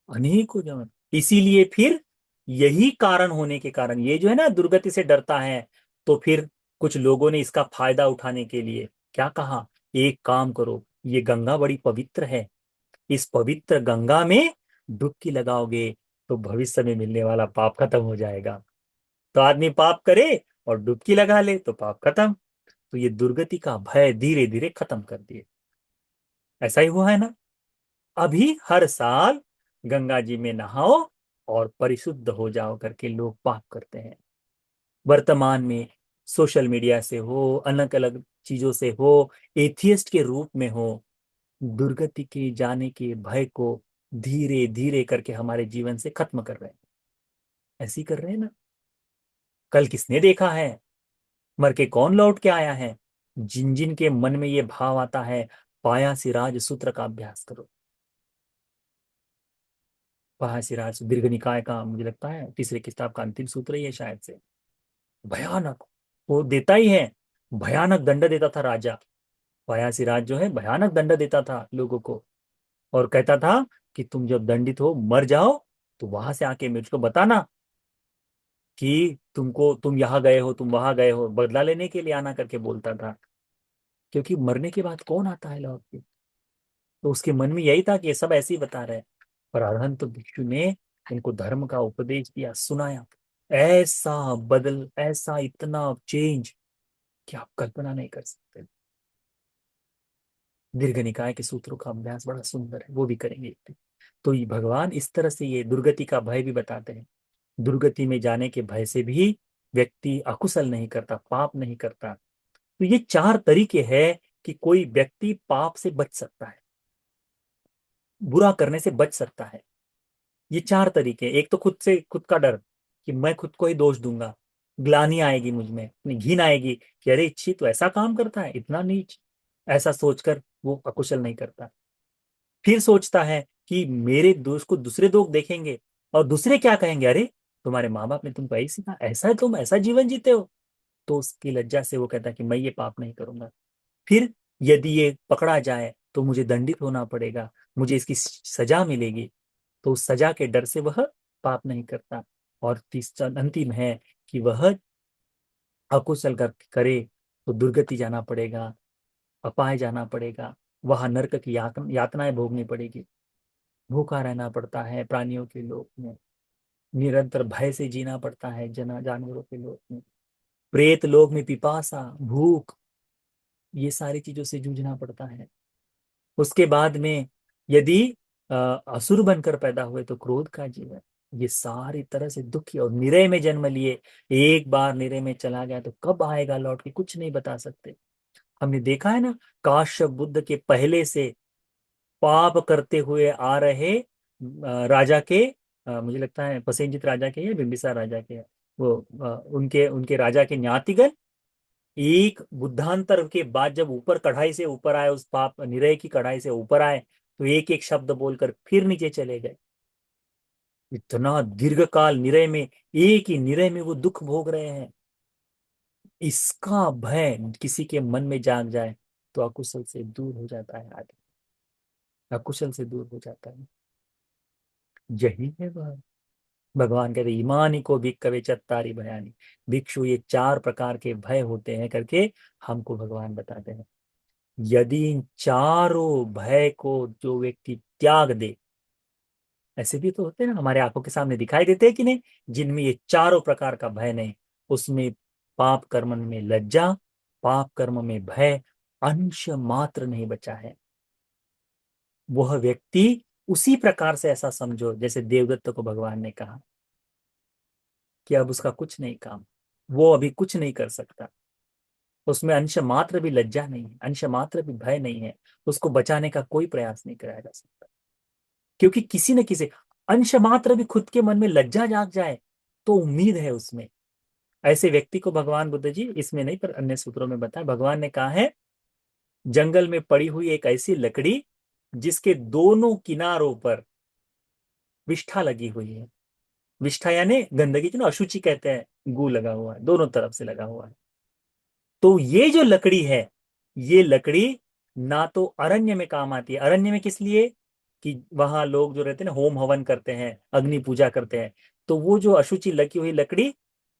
अनेकों जन्म। इसीलिए फिर यही कारण होने के कारण ये जो है ना दुर्गति से डरता है, तो फिर कुछ लोगों ने इसका फायदा उठाने के लिए क्या कहा, एक काम करो, ये गंगा बड़ी पवित्र है, इस पवित्र गंगा में डुबकी लगाओगे तो भविष्य में मिलने वाला पाप खत्म हो जाएगा। तो आदमी पाप करे और डुबकी लगा ले तो पाप खत्म। तो ये दुर्गति का भय धीरे धीरे खत्म कर दिए। ऐसा ही हुआ है ना। अभी हर साल गंगा जी में नहाओ और परिशुद्ध हो जाओ करके लोग पाप करते हैं। वर्तमान में सोशल मीडिया से हो, अलग अलग चीजों से हो, एथियस्ट के रूप में हो, दुर्गति के जाने के भय को धीरे धीरे करके हमारे जीवन से खत्म कर रहे हैं। ऐसी कर रहे हैं ना। कल किसने देखा है, मर के कौन लौट के आया है? जिन जिन के मन में ये भाव आता है, पाया सिराज सूत्र का अभ्यास करो। पाया सिराज दीर्घ निकाय का, मुझे लगता है तीसरे किताब का अंतिम सूत्र ही है शायद से। भयानक, वो देता ही है, भयानक दंड देता था राजा। पाया सिराज जो है भयानक दंड देता था लोगों को, और कहता था कि तुम जब दंडित हो मर जाओ तो वहां से आके मुझको बताना कि तुम यहाँ गए हो, तुम वहां गए हो, बदला लेने के लिए आना करके बोलता था। क्योंकि मरने के बाद कौन आता है लौट के? तो उसके मन में यही था कि ये सब ऐसे ही बता रहे हैं। पर अरहंत भिक्षु ने इनको धर्म का उपदेश दिया, सुनाया। ऐसा बदल, ऐसा इतना चेंज कि आप कल्पना नहीं कर सकते। दीर्घ निकाय के सूत्रों का अभ्यास बड़ा सुंदर है, वो भी करेंगे एक दिन। तो ये भगवान इस तरह से ये दुर्गति का भय भी बताते हैं। दुर्गति में जाने के भय से भी व्यक्ति अकुशल नहीं करता, पाप नहीं करता। तो ये चार तरीके हैं कि कोई व्यक्ति पाप से बच सकता है, बुरा करने से बच सकता है। ये चार तरीके। एक तो खुद से, खुद का डर कि मैं खुद को ही दोष दूंगा, ग्लानि आएगी मुझ में, अपनी घिन आएगी कि अरे इच्छी तो ऐसा काम करता है, इतना नीच। ऐसा सोचकर वो अकुशल नहीं करता। फिर सोचता है कि मेरे दोष को दूसरे लोग देखेंगे और दूसरे क्या कहेंगे, अरे तुम्हारे माँ बाप ने तुमको यही सिखा, ऐसा है, तुम ऐसा जीवन जीते हो। तो उसकी लज्जा से वो कहता है कि मैं ये पाप नहीं करूंगा। फिर यदि ये पकड़ा जाए तो मुझे दंडित होना पड़ेगा, मुझे इसकी सजा मिलेगी। तो उस सजा के डर से वह पाप नहीं करता। और तीसरा अंतिम है कि वह अकुशल करे तो दुर्गति जाना पड़ेगा, अपाय जाना पड़ेगा, वहां नरक की यातनाएं भोगनी पड़ेगी। भूखा रहना पड़ता है प्राणियों के लोक में, निरंतर भय से जीना पड़ता है जानवरों के लोक में, प्रेत लोक में पिपासा, भूख, ये सारी चीजों से जूझना पड़ता है। उसके बाद में यदि अ, असुर बनकर पैदा हुए तो क्रोध का जीवन। ये सारी तरह से दुखी, और निरय में जन्म लिए, एक बार निरय में चला गया तो कब आएगा लौट के कुछ नहीं बता सकते। हमने देखा है ना, काश्यप बुद्ध के पहले से पाप करते हुए आ रहे राजा के, मुझे लगता है प्रसेनजित राजा के या बिंबिसार राजा के, वो उनके उनके राजा के ज्ञातिगण एक बुद्धांतर के बाद जब ऊपर कढ़ाई से ऊपर आए, उस पाप निरय की कढ़ाई से ऊपर आए, तो एक एक शब्द बोलकर फिर नीचे चले गए। इतना दीर्घ काल निरय में, एक ही निरय में वो दुख भोग रहे हैं। इसका भय किसी के मन में जाग जाए तो अकुशल से दूर हो जाता है आदमी, अकुशल से दूर हो जाता है। यही है वह। भगवान कहते ईमानी को भिक्खवे चत्तारी भयानी। भिक्षु ये चार प्रकार के भय होते हैं करके हमको भगवान बताते हैं। यदि इन चारों भय को जो व्यक्ति त्याग दे, ऐसे भी तो होते हैं ना, हमारे आंखों के सामने दिखाई देते हैं कि नहीं, जिनमें ये चारों प्रकार का भय नहीं, उसमें पाप कर्म में लज्जा, पाप कर्म में भय अंश मात्र नहीं बचा है। वह व्यक्ति उसी प्रकार से ऐसा समझो जैसे देवदत्त को भगवान ने कहा कि अब उसका कुछ नहीं काम, वो अभी कुछ नहीं कर सकता। उसमें अंश मात्र भी लज्जा नहीं है, अंश मात्र भी भय नहीं है। उसको बचाने का कोई प्रयास नहीं कराया जा सकता, क्योंकि किसी न किसी अंश मात्र भी खुद के मन में लज्जा जाग जाए तो उम्मीद है उसमें। ऐसे व्यक्ति को भगवान बुद्ध जी, इसमें नहीं पर अन्य सूत्रों में बताया, भगवान ने कहा है जंगल में पड़ी हुई एक ऐसी लकड़ी जिसके दोनों किनारों पर विष्ठा लगी हुई है। विष्ठा यानी गंदगी, जो अशुचि कहते हैं, गू लगा हुआ है, दोनों तरफ से लगा हुआ है। तो ये जो लकड़ी है, ये लकड़ी ना तो अरण्य में काम आती है। अरण्य में किस लिए? कि वहां लोग जो रहते हैं ना, होम हवन करते हैं, अग्नि पूजा करते हैं। तो वो जो अशुचि लगी हुई लकड़ी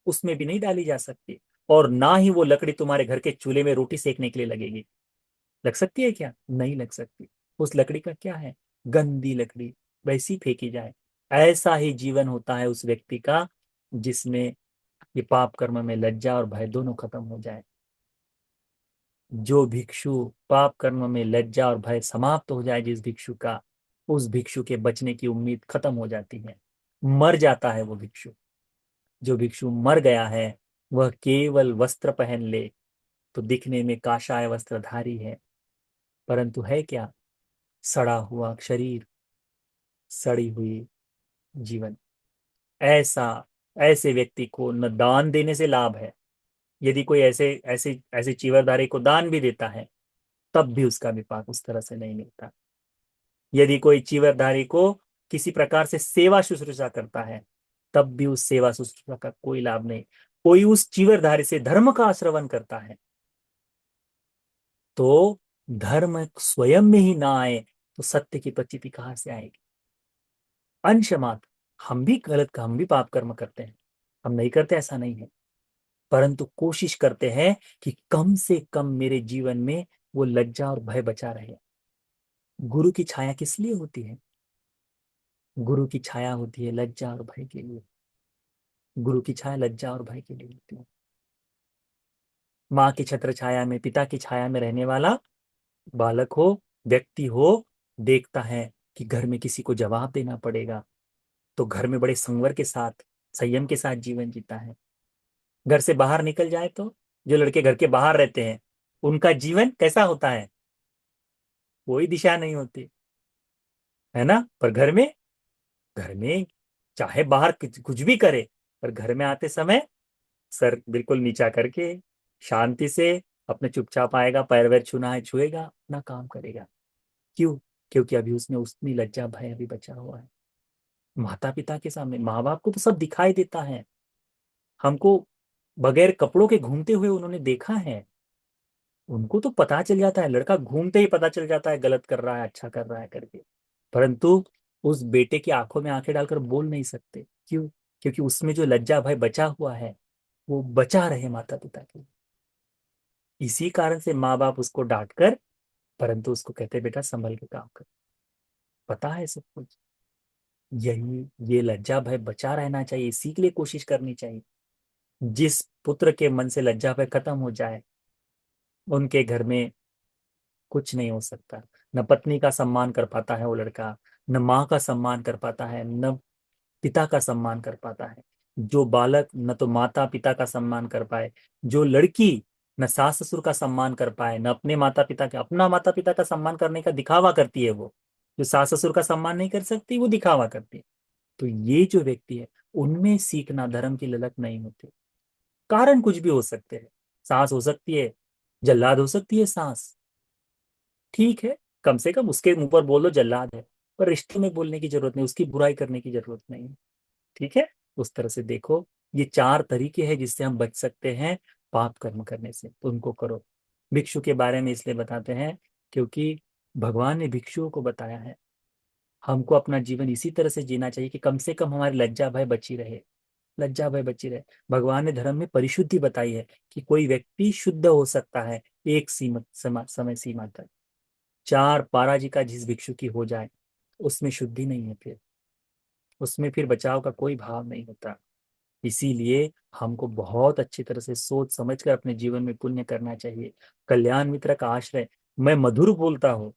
उसमें भी नहीं डाली जा सकती। और ना ही वो लकड़ी तुम्हारे घर के चूल्हे में रोटी सेकने के लिए लगेगी। लग सकती है क्या? नहीं लग सकती। उस लकड़ी का क्या है? गंदी लकड़ी, वैसी फेंकी जाए। ऐसा ही जीवन होता है उस व्यक्ति का जिसमें ये पाप कर्म में लज्जा और भय दोनों खत्म हो जाए। जो भिक्षु पाप कर्म में लज्जा और भय समाप्त हो जाए, जिस भिक्षु का, उस भिक्षु के बचने की उम्मीद खत्म हो जाती है। मर जाता है वो भिक्षु। जो भिक्षु मर गया है वह केवल वस्त्र पहन ले तो दिखने में काषाय वस्त्रधारी है, परंतु है क्या? सड़ा हुआ शरीर, सड़ी हुई जीवन। ऐसा, ऐसे व्यक्ति को न दान देने से लाभ है। यदि कोई ऐसे ऐसे ऐसे चीवरधारी को दान भी देता है तब भी उसका विपाक उस तरह से नहीं मिलता। यदि कोई चीवरधारी को किसी प्रकार से सेवा शुश्रूषा करता है तब भी उस सेवा शुश्रूषा का कोई लाभ नहीं। कोई उस चीवरधारी से धर्म का आश्रवण करता है तो धर्म स्वयं में ही ना आए तो सत्य की प्रचिति कहां से आएगी? अंश मात्र। हम भी पाप कर्म करते हैं, हम नहीं करते ऐसा नहीं है, परंतु कोशिश करते हैं कि कम से कम मेरे जीवन में वो लज्जा और भय बचा रहे। गुरु की छाया किस लिए होती है? गुरु की छाया होती है लज्जा और भय के लिए। गुरु की छाया लज्जा और भय के लिए होती है। माँ की छत्र छाया में, पिता की छाया में रहने वाला बालक हो, व्यक्ति हो, देखता है कि घर में किसी को जवाब देना पड़ेगा, तो घर में बड़े संवर के साथ, संयम के साथ जीवन जीता है। घर से बाहर निकल जाए तो, जो लड़के घर के बाहर रहते हैं, उनका जीवन कैसा होता है? कोई दिशा नहीं होती, है ना? पर घर में चाहे बाहर कुछ कुछ भी करे, पर घर में आते समय सर बिल्कुल नीचा करके शांति से अपने चुपचाप आएगा, पैर वैर छूना है छुएगा, अपना काम करेगा। क्यों? क्योंकि अभी उसमें उतनी लज्जा भय अभी बचा हुआ है। माता पिता के सामने, माँ बाप को तो सब दिखाई देता है। हमको बगैर कपड़ों के घूमते हुए उन्होंने देखा है। उनको तो पता चल जाता है, लड़का घूमते ही पता चल जाता है गलत कर रहा है अच्छा कर रहा है करके। परंतु उस बेटे की आंखों में आंखें डालकर बोल नहीं सकते। क्यों? क्योंकि उसमें जो लज्जा भय बचा हुआ है, वो बचा रहे माता पिता के। इसी कारण से माँ बाप उसको डांट कर, परंतु उसको कहते बेटा संभल के काम कर, पता है सब कुछ। यही, ये लज्जा भय बचा रहना चाहिए, इसी के लिए कोशिश करनी चाहिए। जिस पुत्र के मन से लज्जा भय खत्म हो जाए, उनके घर में कुछ नहीं हो सकता। न पत्नी का सम्मान कर पाता है वो लड़का, न माँ का सम्मान कर पाता है, न पिता का सम्मान कर पाता है। जो बालक न तो माता पिता का सम्मान कर पाए, जो लड़की न सास ससुर का सम्मान कर पाए, न अपने माता पिता का, अपना माता पिता का सम्मान करने का दिखावा करती है वो। जो सास ससुर का सम्मान नहीं कर सकती, वो दिखावा करती है। तो ये जो व्यक्ति है, उनमें सीखना धर्म की ललक नहीं होती। कारण कुछ भी हो सकते हैं। सास हो सकती है, जल्लाद हो सकती है सास, ठीक है, कम से कम उसके मुंह पर बोलो जल्लाद है, पर रिश्ते में बोलने की जरूरत नहीं, उसकी बुराई करने की जरूरत नहीं। ठीक है? उस तरह से देखो, ये चार तरीके हैं जिससे हम बच सकते हैं पाप कर्म करने से, तो उनको करो। भिक्षु के बारे में इसलिए बताते हैं क्योंकि भगवान ने भिक्षुओं को बताया है हमको अपना जीवन इसी तरह से जीना चाहिए कि कम से कम हमारी लज्जा भय बची रहे। लज्जा भय बची रहे। भगवान ने धर्म में परिशुद्धि बताई है कि कोई व्यक्ति शुद्ध हो सकता है एक सीमित समय सीमा तक। चार पाराजिका जिस भिक्षु की हो जाए, उसमें शुद्धि नहीं है, फिर उसमें फिर बचाव का कोई भाव नहीं होता। इसीलिए हमको बहुत अच्छी तरह से सोच समझ कर अपने जीवन में पुण्य करना चाहिए। कल्याण मित्र का आश्रय, मैं मधुर बोलता हूँ,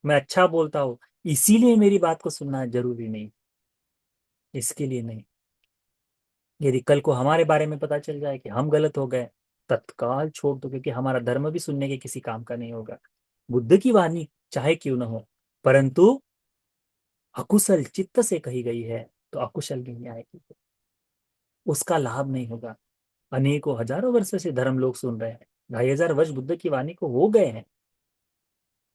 मैं अच्छा बोलता हूँ, इसीलिए मेरी बात को सुनना जरूरी नहीं, इसके लिए नहीं। यदि कल को हमारे बारे में पता चल जाए कि हम गलत हो गए, तत्काल छोड़ दो, क्योंकि हमारा धर्म भी सुनने के किसी काम का नहीं होगा। बुद्ध की वाणी चाहे क्यों न हो, परंतु अकुशल चित्त से कही गई है, तो अकुशल नहीं आएगी, उसका लाभ नहीं होगा। अनेकों हजारों वर्ष से धर्म लोग सुन रहे हैं, 2500 वर्ष बुद्ध की वाणी को हो गए हैं,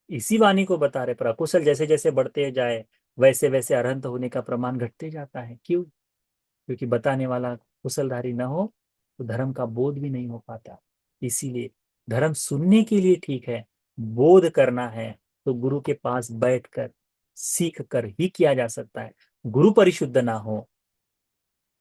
इसी वाणी को बता रहे, पर अकुशल जैसे जैसे बढ़ते जाए, वैसे वैसे अरहंत होने का प्रमाण घटते जाता है। क्यों? क्योंकि बताने वाला कुशलधारी न हो तो धर्म का बोध भी नहीं हो पाता। इसीलिए धर्म सुनने के लिए ठीक है, बोध करना है तो गुरु के पास बैठकर सीख कर ही किया जा सकता है। गुरु परिशुद्ध ना हो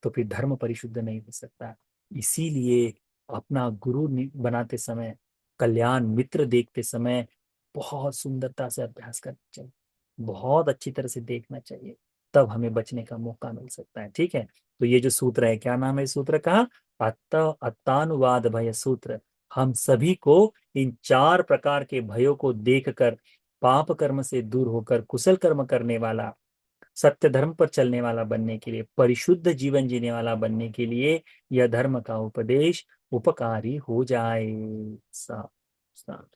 तो फिर धर्म परिशुद्ध नहीं हो सकता। इसीलिए अपना गुरु बनाते समय, कल्याण मित्र देखते समय बहुत सुंदरता से अभ्यास करना चाहिए, बहुत अच्छी तरह से देखना चाहिए, तब हमें बचने का मौका मिल सकता है। ठीक है? तो ये जो सूत्र है, क्या नाम है इस सूत्र का? अत्तानुवाद भय सूत्र। हम सभी को इन चार प्रकार के भयों को देखकर पाप कर्म से दूर होकर कुशल कर्म करने वाला, सत्य धर्म पर चलने वाला बनने के लिए, परिशुद्ध जीवन जीने वाला बनने के लिए यह धर्म का उपदेश उपकारी हो जाए। सा, सा।